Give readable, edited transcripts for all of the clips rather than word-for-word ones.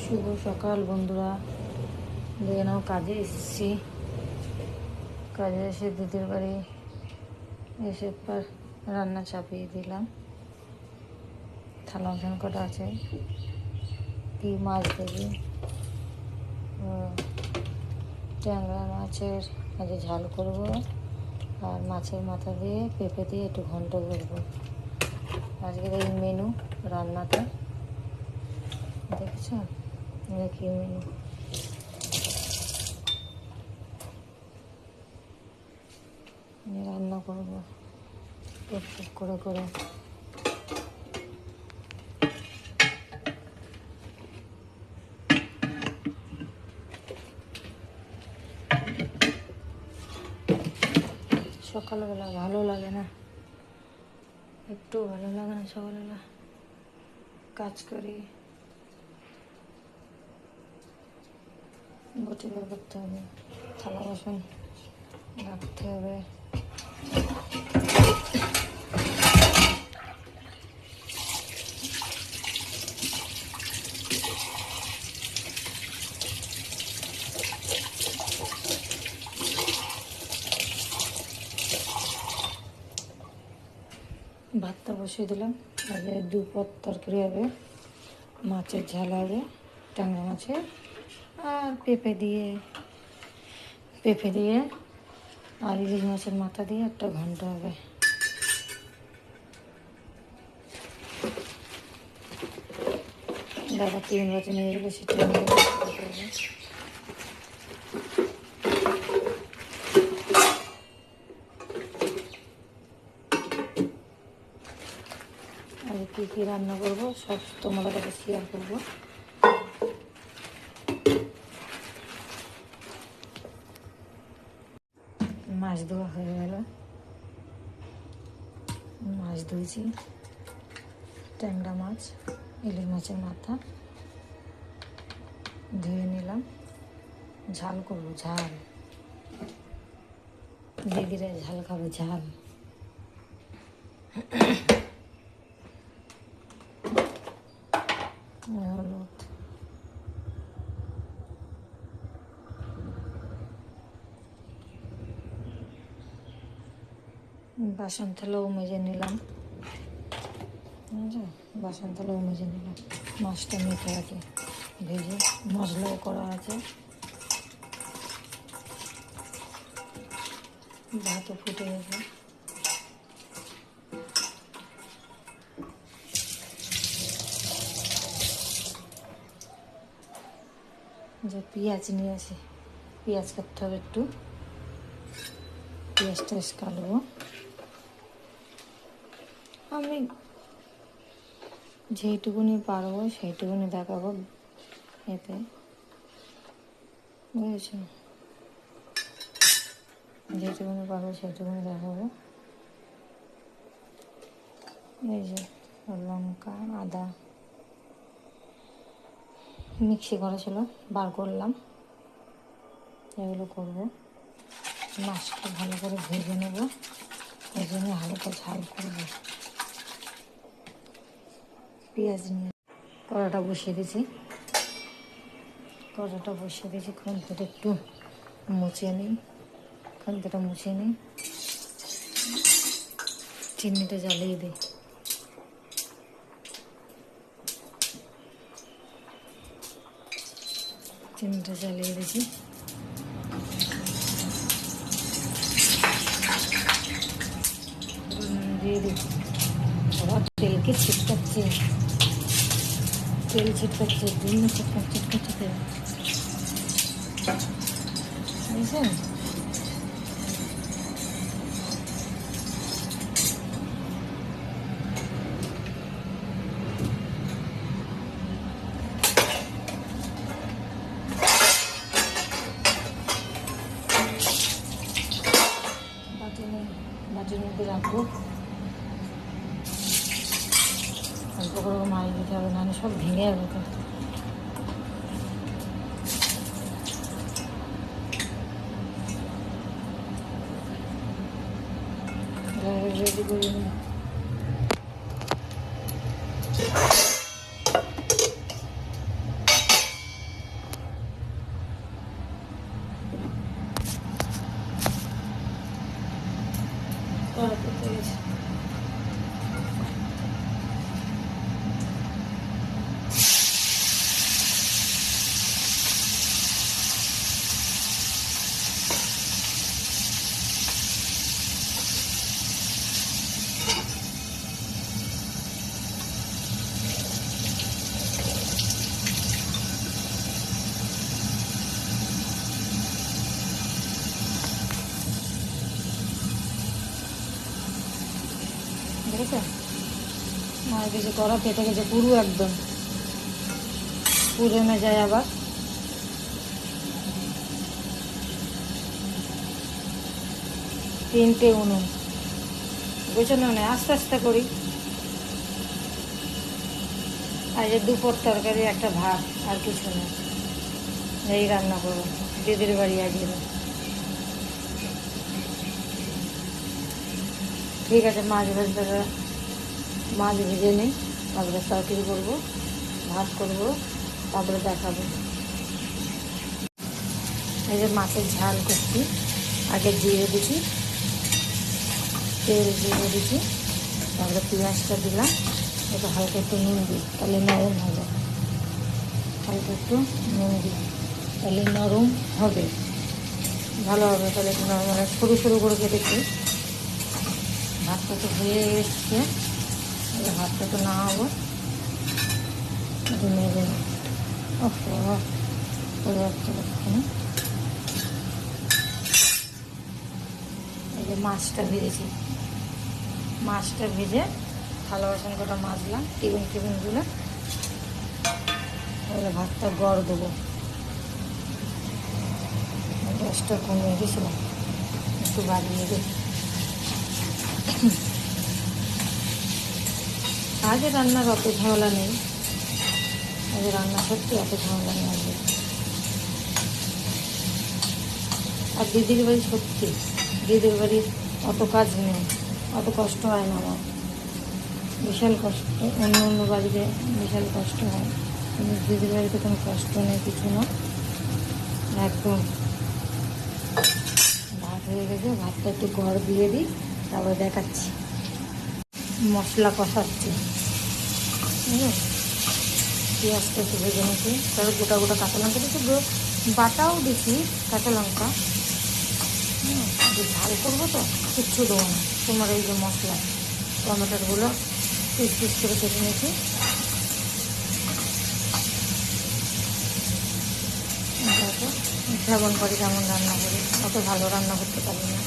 শুভ সকাল বন্ধুরা। দেখে নাও, কাজে এসেছি। কাজে এসে দিদির বাড়ি এসে পর রান্না চাপিয়ে দিলাম। থালা বাসন কটা আছে, কি মাছ দেবে? ট্যাংরা মাছের আজ ঝাল করব, আর মাছের মাথা দিয়ে পেঁপে দিয়ে একটু ঘন্ট করবো। আজকের এই মেনু রান্নাটা দেখছো, কি মেনু। রান্না করবো টুকটুক করে করে। সকালবেলা ভালো লাগে না, একটু ভালো লাগে না সকালবেলা। কাজ করি, বটি করতে হবে, থালা বাসন রাখতে হবে। ভাতটা বসিয়ে দিলাম। আগে দুপদ তরকারি হবে, মাছের ঝাল হবে, ট্যাংরা মাছের, আর পেঁপে দিয়ে আর ইলিশ মাছের মাথা দিয়ে একটা ঘন্ট হবে। দাদা তিন বাজে নিয়ে গেলে সেটা আর কী কী রান্না করবো সব তোমাদের কাছে শেয়ার করবো। মাছ ধোয়া হয়ে গেল, মাছ ধুয়েছি, ট্যাংরা মাছ, ইলিশ মাছের মাথা ধুয়ে নিলাম। ঝাল করবো, ঝাল দিদিরা ঝাল খাবে, ঝাল। হলুদ, বাসন থালাও মেজে নিলাম, বাসন থালাও মেজে নিলাম। মাছটা মেখে আছে, ভেজে মশলাও করা আছে, ভাতও ফুটে গেছে। যে পেঁয়াজ নিয়ে আসি, পেঁয়াজ কাটতে হবে, একটু পেঁয়াজ টেস কাটবো। আমি যেইটুকুনি পারবো সেইটুকুনি দেখাবো এতে, বুঝেছো? যেটুকুনি পারবো সেইটুকুনি দেখাবো। এই যে লঙ্কা, আদা মিক্সি করা ছিল, বার করলাম। এগুলো করবো। মাছটা ভালো করে ভেজে নেব, এই জন্য হালকা ঝাল করবো। পেঁয়াজ নিয়ে কড়াটা বসিয়ে দিয়েছি, খুন্তিটা একটু মুছিয়ে নিই, চিনিটা জ্বালিয়ে দিই। চিনিটা জ্বালিয়ে দিয়েছি, দিয়ে দিই। আবার তেলকে ছিটকাচ্ছে, বিভিন্ন ছিটকাচ্ছে, বুঝছেন? বাটির মধ্যে রাখবো, অল্প করে মাছ দিতে হবে, না সব ভেঙে যাবে তো। রেডি করে নিই। দেখেছেন? মায়ের কিছু করা পেটে গেছে পুরো, একদম পুড়ে না যায় আবার। তিনটে উনুন, গোছানো নেই, আস্তে আস্তে করি। আর যে দুপুর তরকারি, একটা ভাত, আর কিছু না, এই রান্না করবো। দিদির বাড়ি আসবে। ঠিক আছে, মাছ ভেজে নিই, তারপরে তরকারি করবো, ভাত করবো, তারপরে দেখাবো। এই যে মাছের ঝাল করছি, আগে জিরে দিচ্ছি, তেল দিয়ে দিচ্ছি, তারপরে পেঁয়াজটা দিলাম, এটা হালকা একটু নুন দিই, তাহলে নরম হবে। হালকা একটু নুন দিই, তাহলে নরম হবে, ভালো হবে। তাহলে একটু নরম, মানে সরু সরু করে কেটেছি। ভাতটা তো হয়ে এসছে, ভাতটা তো না হবো, নেবে না। পড়ে যাচ্ছে ওখানে। এই যে মাছটা ভেজেছি, মাছটা ভেজে থালা বাসন কটা মাজলাম, টিফিনগুলো। এবারে ভাতটা গড় দেবো। গ্যাসটা কমিয়ে দিয়েছিলাম, একটু বাড়িয়ে দিই। আজ রান্নার অত ঝামেলা নেই, আজ রান্না সত্যি অত ঝামেলা নেই আজকে। আর দিদির বাড়ি, সত্যি দিদির বাড়ির অত কাজ নেই, অত কষ্ট হয় না আমার। বিশাল কষ্ট, অন্য বাড়িতে বিশাল কষ্ট হয়, কিন্তু দিদির বাড়িতে কোনো কষ্ট নেই, কিছু না, একদম। ভাত হয়ে গেছে, ভাতটা একটু গড় দিয়ে দিই, তারপরে দেখাচ্ছি। মশলা কষাচ্ছি, পেঁয়াজটা একটু ভেজে নিচ্ছি, তারপর গোটা গোটা কাঁচা লঙ্কা দিচ্ছি, বাটাও দিচ্ছি কাঁচা লঙ্কা। ঝাল করবো তো কিচ্ছু দেবো না। তোমার এই যে মশলা, টমেটোগুলো পিস পিস করে কেটে নিয়েছি। যেমন করি তেমন রান্না করি, অত ভালো রান্না করতে পারি না।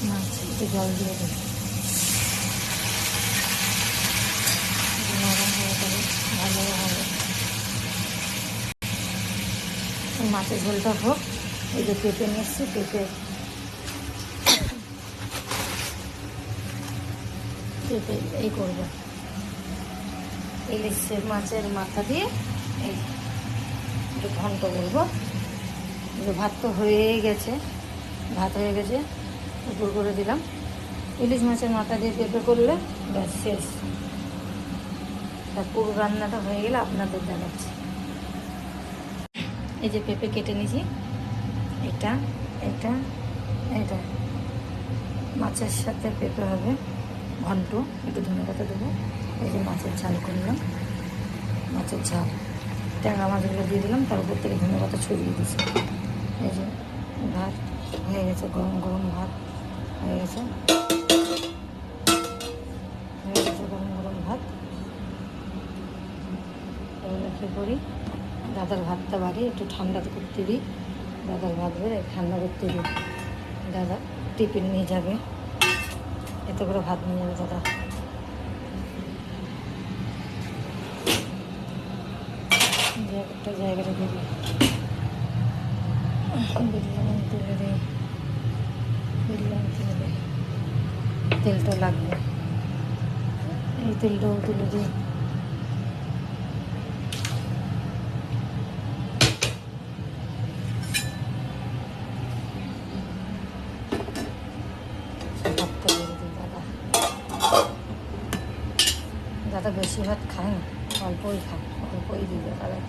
মাছ একটু জল দিয়ে দিই, নরম হয়ে যাবে, ভালো হবে। মাছের ঝোলটা হোক। এই যে পেঁপে নিয়ে এসছি, পেঁপে এই করবো, ইলিশ মাছের মাথা দিয়ে এই একটু ঘন্ট করবো। ভাত তো হয়েই গেছে, ভাত হয়ে গেছে, উপর করে দিলাম। ইলিশ মাছের মাথা দিয়ে পেঁপে করলে ব্যাস শেষ। তার পুরো রান্নাটা হয়ে গেলে আপনাদের জানাচ্ছি। এই যে পেঁপে কেটে নিয়েছি, এটা এটা এটা মাছের সাথে পেঁপে হবে ঘন্ট, একটু ধনেপাতা দেবো। এই যে মাছের ঝাল করলাম, মাছের ঝাল, ট্যাংরা মাছগুলো দিয়ে দিলাম, তার উপর থেকে ধনেপাতা ছড়িয়ে দিয়েছি। এই যে ভাত হয়ে গেছে, গরম গরম ভাত হয়ে গেছে, গরম গরম ভাত। এবার কী করি, দাদার ভাতটা বাড়ি একটু ঠান্ডা করতে দিই, দাদার ভাত বেড়ে ঠান্ডা করতে দিই। দাদা টিফিন নিয়ে যাবে, এতে করে ভাত নিয়ে যাবে দাদা। একটা জায়গাটা দিবি, বিরিয়ানি তুলে দিই, বিরিয়ানি তুলে দিই, তেলটা লাগবে, এই তেলটাও তুলে দিই। ভাতটা দিয়ে দিই দাদা। দাদা বেশি ভাত খায় না, অল্পই খায়, অল্পই দিবে দাদা।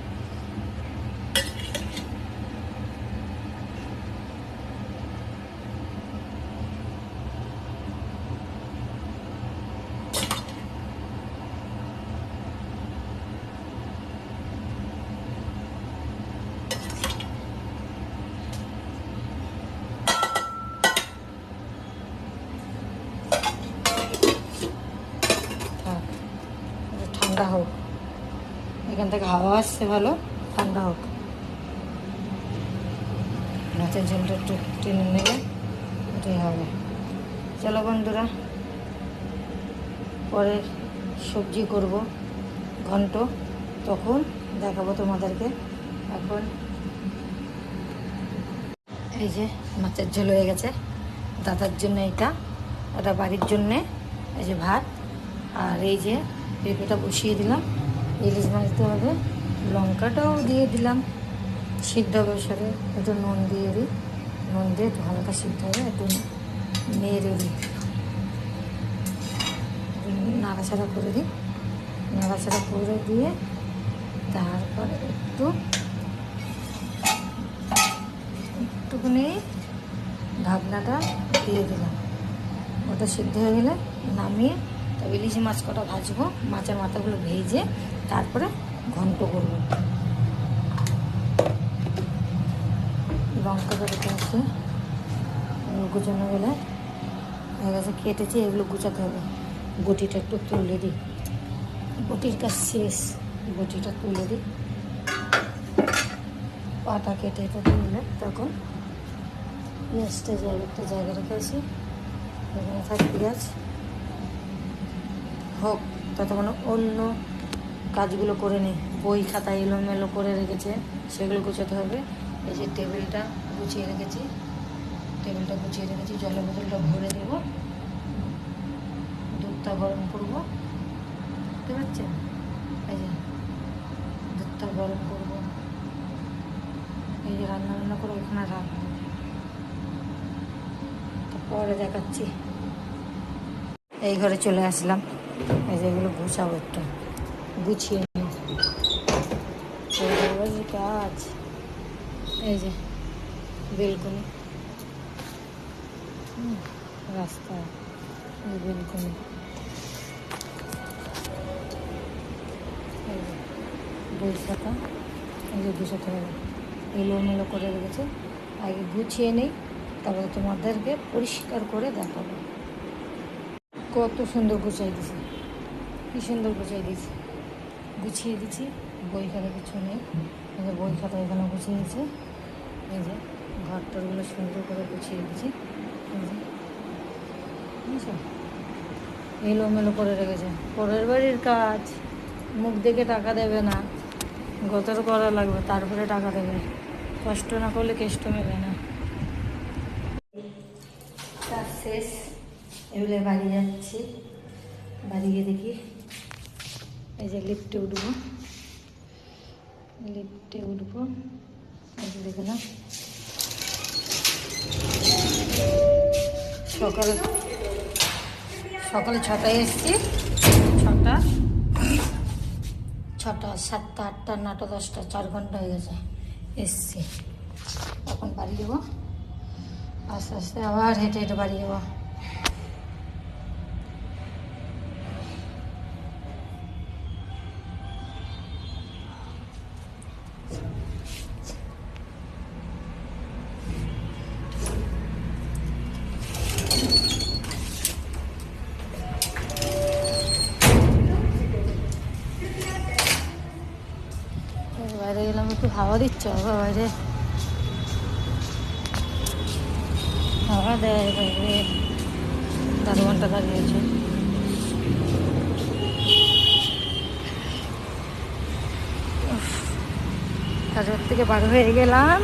ঠান্ডা হোক, এখান থেকে হাওয়া আসছে ভালো, ঠান্ডা হোক। মাছের ঝোলটা একটু টেনে নেবে, এটাই হবে। চলো বন্ধুরা, পরে সবজি করব ঘন্ট, তখন দেখাবো তোমাদেরকে। এখন এই যে মাছের ঝোল হয়ে গেছে, দাদার জন্য এটা, এটা বাড়ির জন্যে। এই যে ভাত, আর এই যে পেঁপেটা বসিয়ে দিলাম, ইলিশ মাছ দিতে হবে, লঙ্কাটাও দিয়ে দিলাম, সিদ্ধ হবে সাথে একটু নুন দিয়ে দিই, নুন দিয়ে একটু হালকা সিদ্ধ হবে, একটু নেড়ে দিই, নাড়াচাড়া করে দিই, নাড়াচাড়া করে দিয়ে তারপরে একটুখানি ঢাকনাটা দিয়ে দিলাম, ওটা সিদ্ধ হয়ে গেলে নামিয়ে তবে ইলিশ মাছ কটা ভাজবো, মাছের মাথাগুলো ভেজে তারপরে ঘন্ট করবো। লঙ্কাটা রেখে আছে, গুছানো গেলে হয়ে গেছে, কেটেছি, এগুলো গুছাতে হবে। বটিটা একটু তুলে দিই, বটির কাজ শেষ, বটিটা তুলে দিই, পাটা কেটে এটা তুললে তখন পেঁয়াজটা একটা জায়গা রেখেছি, এখানে থাক পেঁয়াজ হোক, ততক্ষণ অন্য কাজগুলো করে নিই। বই খাতা এলোমেলো করে রেখেছে, সেগুলো গুছাতে হবে। এই যে টেবিলটা গুছিয়ে রেখেছি, জলের বোতলটা ভরে দেব, দুধটা গরম করবো, বুঝতে পারছেন? এই যে দুধটা গরম করবো, এই যে রান্না করে ওখানে রাখবো, পরে দেখাচ্ছি। এই ঘরে চলে আসলাম, এই যে এগুলো গুছাবো, একটু গুছিয়ে নিই, কাজ। এই যে বেলকনি, রাস্তা, এই বেলকনি, বই খাতা, এই যে গুছাতে হবে, এলোমেলো করে রেখেছে, আগে গুছিয়ে নেই, তারপরে তোমাদেরকে পরিষ্কার করে দেখাবো। কত সুন্দর গুছিয়ে দিছি, কি সুন্দর গুছিয়ে দিচ্ছি, বই খাতা কিছু নেই, এই যে বই খাতা এখানে গুছিয়ে দিয়েছি, এই যে ঘরটারগুলো সুন্দর করে গুছিয়ে দিয়েছি, এই যে বুঝছো, এলোমেলো করে রেখেছে। পরের বাড়ির কাজ, মুখ দেখে টাকা দেবে না, গতর করা লাগবে, তারপরে টাকা দেবে, কষ্ট না করলে কেষ্ট মেলে না। কাজ শেষ, এগুলো বাড়ি যাচ্ছি, বাড়ি গিয়ে দেখি, এই যে লিফটে উঠবো, এই যে দেখে না, সকালে 6টায় এসছি, 6টা 7টা 8টা 9টা 10টা, 4 ঘন্টা হয়ে গেছে এসছি। এখন বাড়ি যাবো, আস্তে আস্তে আবার হেঁটে হেঁটে বাড়ি যাবো। বাইরে গেলাম, একটু হাওয়া দিচ্ছে, আবার বাইরে হাওয়া দেয়, বাইরে 10 ঘন্টা দাঁড়িয়েছে। কাজের থেকে বার হয়ে গেলাম,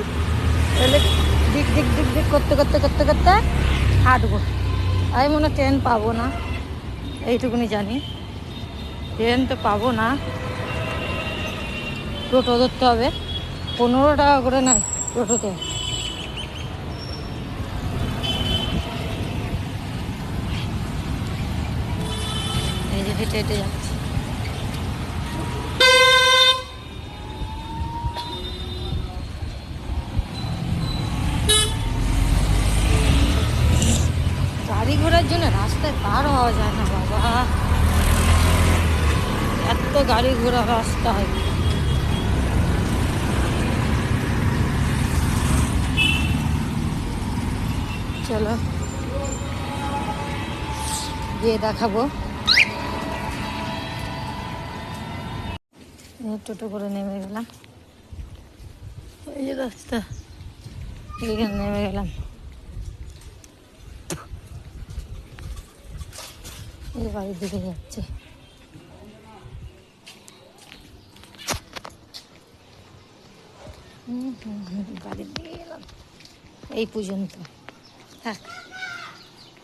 তাহলে দিক করতে হাঁটবো। আমি মনে ট্রেন পাবো না, এইটুকুনি জানি, ট্রেন তো পাবো না, টোটো ধরতে হবে, 15 টাকা করে নেয় টোটোতে। এই যে হেঁটে হেঁটে যাচ্ছি, গাড়ি ঘোড়ার জন্য রাস্তায় পার হওয়া যায় না বাবা, এত গাড়ি ঘোড়া রাস্তায়। চলো গিয়ে দেখাবো। টোটো করে নেমে গেলাম, এই যে রাস্তা, এইখানে নেমে গেলাম। এই বাড়ির দিকে যাচ্ছে। বাড়ির দিকে গেলাম এই পর্যন্ত। থাক।